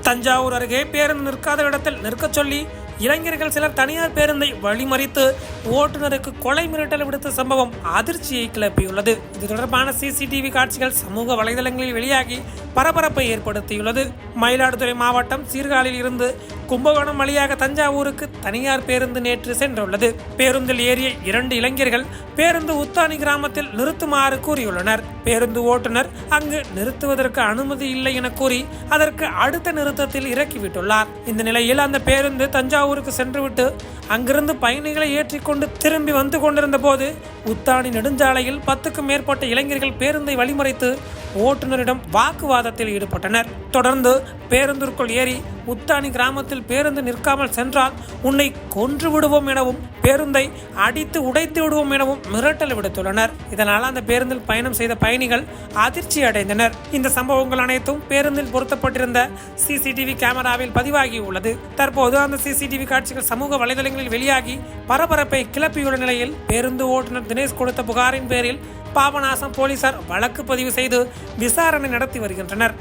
தஞ்சாவூர் அருகே பேருந்து நிற்காத இடத்தில் நிற்கச் சொல்லி இளைஞர்கள் சிலர் தனியார் பேருந்தை வழிமறித்து ஓட்டுநருக்கு கொலை மிரட்டல் விடுத்த சம்பவம் அதிர்ச்சியை கிளப்பியுள்ளது. இது தொடர்பான சிசிடிவி காட்சிகள் சமூக வலைதளங்களில் வெளியாகி பரபரப்பை ஏற்படுத்தியுள்ளது. மயிலாடுதுறை மாவட்டம் சீர்காழியில் இருந்து கும்பகோணம் வழியாக தஞ்சாவூருக்கு தனியார் பேருந்து நேற்று சென்றுள்ளது. பேருந்தில் ஏறிய 2 இளைஞர்கள் பேருந்து உத்தானி கிராமத்தில் நிறுத்துமாறு கூறியுள்ளனர். பேருந்து ஓட்டுநர் அங்கு நிறுத்துவதற்கு அனுமதி இல்லை என கூறி அதற்கு அடுத்த நிறுத்தத்தில் இறக்கிவிட்டுள்ளார். இந்த நிலையில் அந்த பேருந்து தஞ்சாவூருக்கு சென்றுவிட்டு அங்கிருந்து பயணிகளை ஏற்றிக்கொண்டு திரும்பி வந்து கொண்டிருந்த போது உத்தானி நெடுஞ்சாலையில் 10க்கும் மேற்பட்ட இளைஞர்கள் பேருந்தை வழிமறைத்து ஓட்டுநரிடம் வாக்குவாதத்தில் ஈடுபட்டனர். தொடர்ந்து பேருந்திற்குள் ஏறி உத்தானி கிராமத்தில் பேருந்து நிற்காமல் சென்றால் உன்னை கொன்று விடுவோம் எனவும் பேருந்தை அடித்து உடைத்து விடுவோம் எனவும் மிரட்டல் விடுத்துள்ளனர். இதனால் அந்த பேருந்தில் பயணம் செய்த பயணிகள் அதிர்ச்சி அடைந்தனர். இந்த சம்பவங்கள் அனைத்தும் பேருந்தில் பொருத்தப்பட்டிருந்த சிசிடிவி கேமராவில் பதிவாகியுள்ளது. தற்போது அந்த சிசிடிவி காட்சிகள் சமூக வலைதளங்களில் வெளியாகி பரபரப்பை கிளப்பியுள்ள நிலையில் பேருந்து ஓட்டுநர் தினேஷ் கொடுத்த புகாரின் பேரில் பாபநாசம் போலீசார் வழக்கு பதிவு செய்து விசாரணை நடத்தி வருகின்றனர்.